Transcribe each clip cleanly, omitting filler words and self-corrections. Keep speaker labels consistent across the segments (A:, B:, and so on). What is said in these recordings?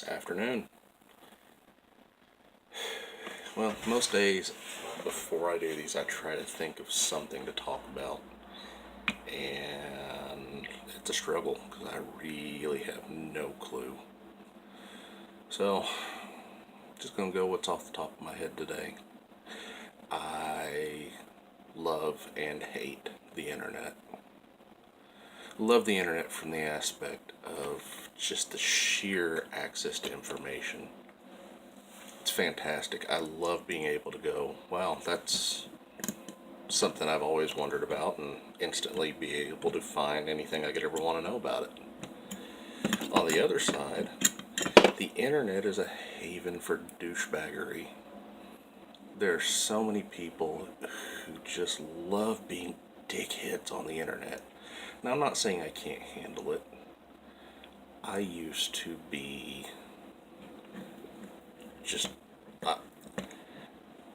A: Afternoon. Well, most days before I do these, I try to think of something to talk about, and it's a struggle because I really have no clue. So, just gonna go what's off the top of my head today. I love and hate the internet. Love the internet from the aspect of just the sheer access to information. It's fantastic. I love being able to go, wow, that's something I've always wondered about, and instantly be able to find anything I could ever want to know about it. On the other side, the internet is a haven for douchebaggery. There are so many people who just love being dickheads on the internet. Now, I'm not saying I can't handle it. I used to be just.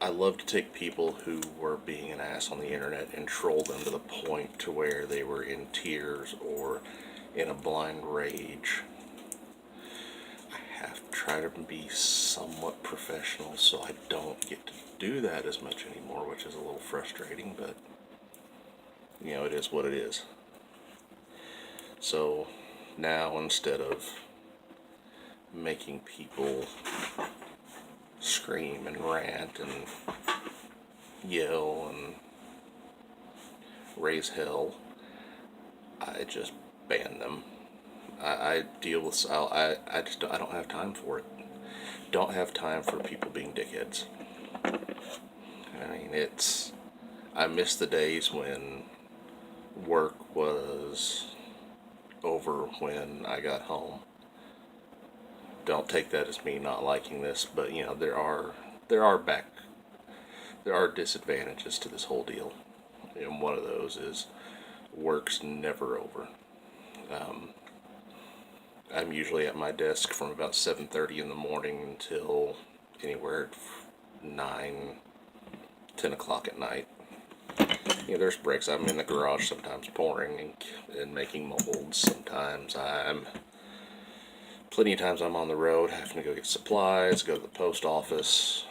A: I love to take people who were being an ass on the internet and troll them to the point to where they were in tears or in a blind rage. I have to try to be somewhat professional so I don't get to do that as much anymore, which is a little frustrating, but it is what it is. So now, instead of making people scream and rant and yell and raise hell, I just ban them. I deal with I don't have time for it. Don't have time for people being dickheads. I mean, I miss the days when work was over when I got home. Don't take that as me not liking this, but there are disadvantages to this whole deal, and one of those is work's never over. I'm usually at my desk from about 7:30 in the morning until anywhere at 9, 10 o'clock at night. There's breaks. I'm in the garage sometimes pouring and making molds. Plenty of times I'm on the road having to go get supplies, go to the post office.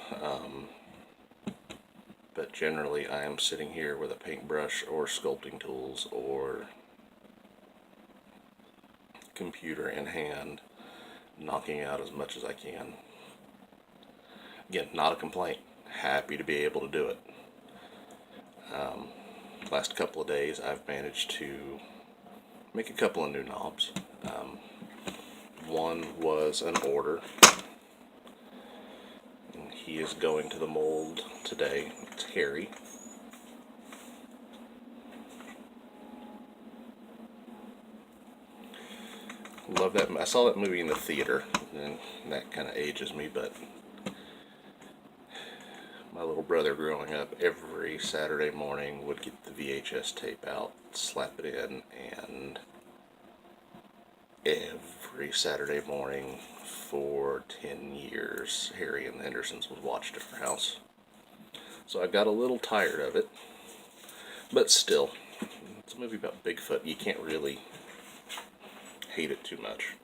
A: But generally I am sitting here with a paintbrush or sculpting tools or computer in hand, knocking out as much as I can. Again, not a complaint. Happy to be able to do it. Last couple of days I've managed to make a couple of new knobs. One was an order, and he is going to the mold today. It's Harry. Love that. I saw that movie in the theater, and that kind of ages me, but my little brother growing up, every Saturday morning would get the VHS tape out, slap it in, and every Saturday morning for 10 years, Harry and the Hendersons would watch at our house. So I got a little tired of it, but still, it's a movie about Bigfoot. You can't really hate it too much.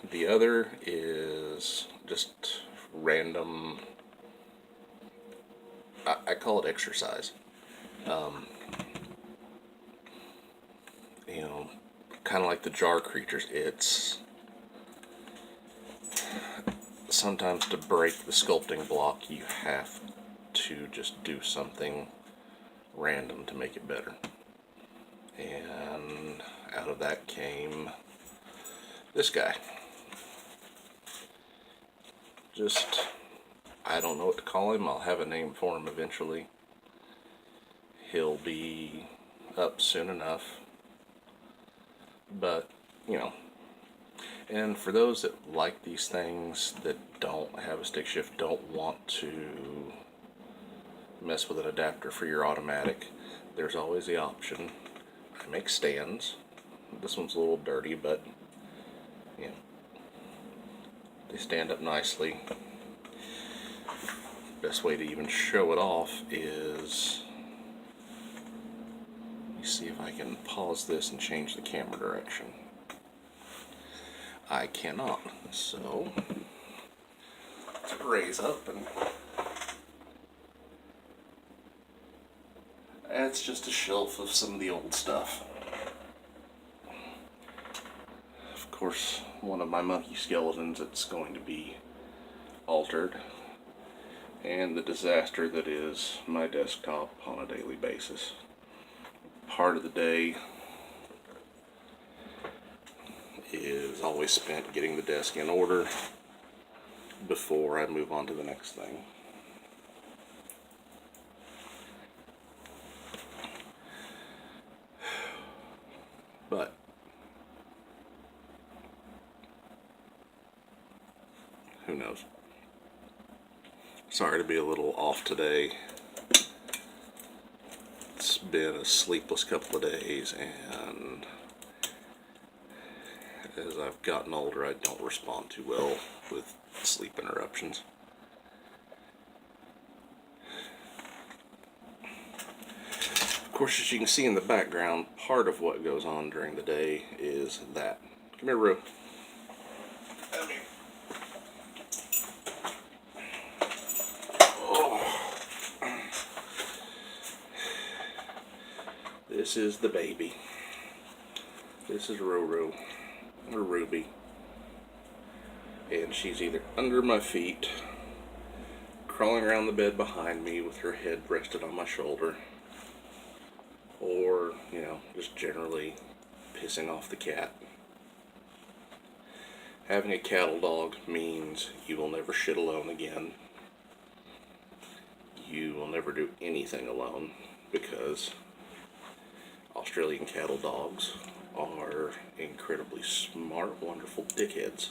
A: The other is just random. I call it exercise. Kind of like the jar creatures. It's sometimes to break the sculpting block, you have to just do something random to make it better. And out of that came this guy. Just, I don't know what to call him. I'll have a name for him eventually. He'll be up soon enough. But, and for those that like these things, that don't have a stick shift, don't want to mess with an adapter for your automatic, there's always the option. I make stands. This one's a little dirty, but they stand up nicely. Best way to even show it off is, let me see if I can pause this and change the camera direction. I cannot. So, let's raise up, and that's just a shelf of some of the old stuff. Of course, one of my monkey skeletons, it's going to be altered, and the disaster that is my desktop on a daily basis. Part of the day is always spent getting the desk in order before I move on to the next thing. But who knows? Sorry to be a little off today. It's been a sleepless couple of days, and as I've gotten older, I don't respond too well with sleep interruptions. Of course, as you can see in the background, part of what goes on during the day is that. Come here, Rue. Come here. Oh. This is the baby. This is Ruru, or Ruby. And she's either under my feet, crawling around the bed behind me with her head rested on my shoulder, or, you know, just generally pissing off the cat. Having a cattle dog means you will never shit alone again. You will never do anything alone, because Australian cattle dogs are incredibly smart, wonderful dickheads.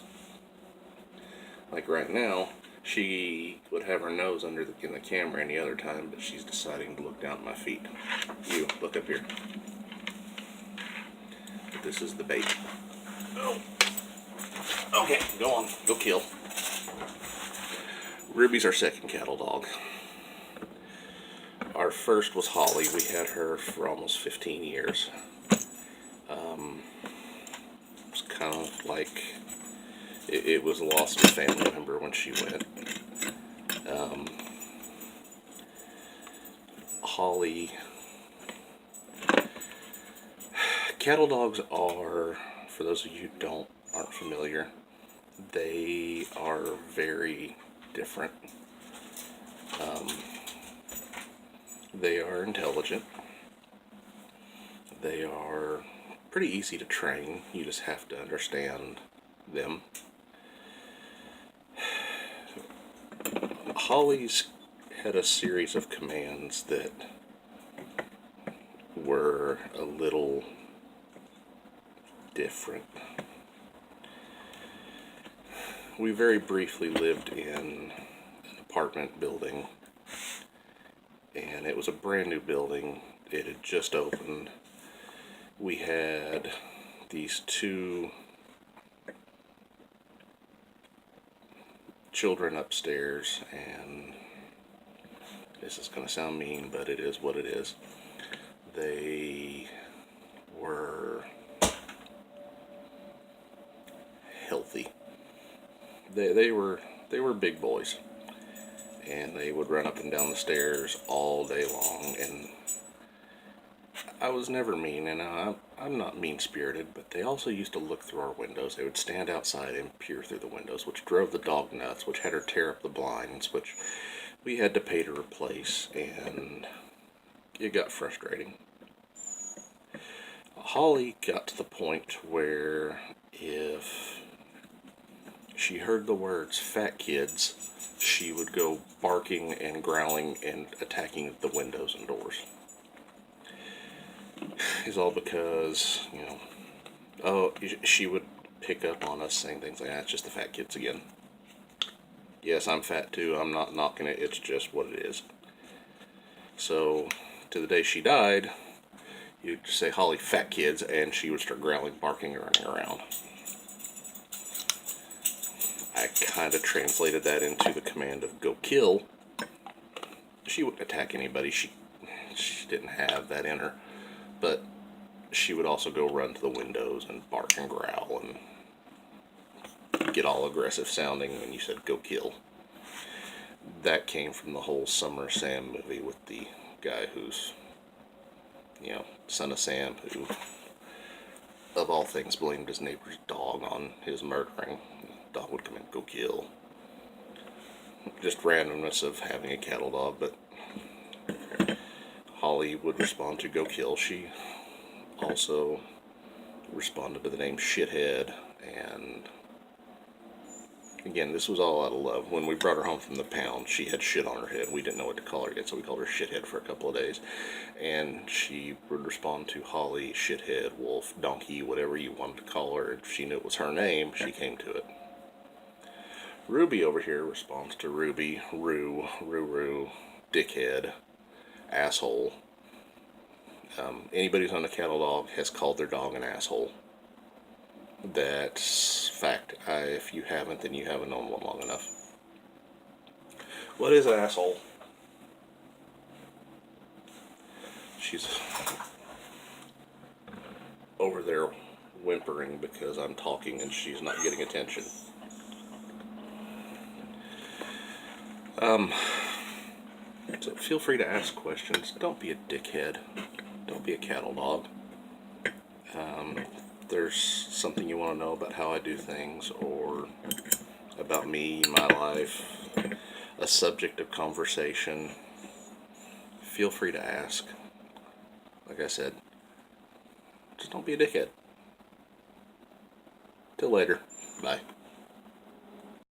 A: Like right now, she would have her nose in the camera any other time, but she's deciding to look down at my feet. You, look up here. This is the bait. Oh. Okay, go on, go kill. Ruby's our second cattle dog. Our first was Holly. We had her for almost 15 years. It was kind of like it was a loss of a family member when she went. Holly. Cattle dogs are, for those of you who aren't familiar, they are very different. They are intelligent. They are pretty easy to train. You just have to understand them. Holly's had a series of commands that were a little different. We very briefly lived in an apartment building, and it was a brand new building. It had just opened. We had these two children upstairs, and this is going to sound mean, but it is what it is. They were healthy. They were big boys, and they would run up and down the stairs all day long. And I was never mean, and I'm not mean-spirited, but they also used to look through our windows. They would stand outside and peer through the windows, which drove the dog nuts, which had her tear up the blinds, which we had to pay to replace, and it got frustrating. Holly got to the point where if she heard the words "fat kids," she would go barking and growling and attacking the windows and doors. It's all because, she would pick up on us saying things like, "It's just the fat kids again." Yes, I'm fat too. I'm not knocking it. It's just what it is. So, to the day she died, you'd say, "Holly, fat kids," and she would start growling, barking, and running around. I kind of translated that into the command of "go kill." She wouldn't attack anybody. She didn't have that in her. But she would also go run to the windows and bark and growl and get all aggressive sounding when you said go kill. That came from the whole Summer Sam movie with the guy who's, son of Sam, who, of all things, blamed his neighbor's dog on his murdering. The dog would come in, go kill. Just randomness of having a cattle dog, but Holly would respond to go kill. She also responded to the name Shithead, and again, this was all out of love. When we brought her home from the pound, she had shit on her head. We didn't know what to call her yet, so we called her Shithead for a couple of days. And she would respond to Holly, Shithead, Wolf, Donkey, whatever you wanted to call her. If she knew it was her name, she came to it. Ruby over here responds to Ruby, Roo, Dickhead, Asshole. Anybody who's on a cattle dog has called their dog an asshole. That's fact. If you haven't, then you haven't known one long enough. What is an asshole? She's over there whimpering because I'm talking and she's not getting attention. So feel free to ask questions. Don't be a dickhead. Don't be a cattle dog. If there's something you want to know about how I do things, or about me, my life, a subject of conversation, feel free to ask. Like I said, just don't be a dickhead. Till later. Bye.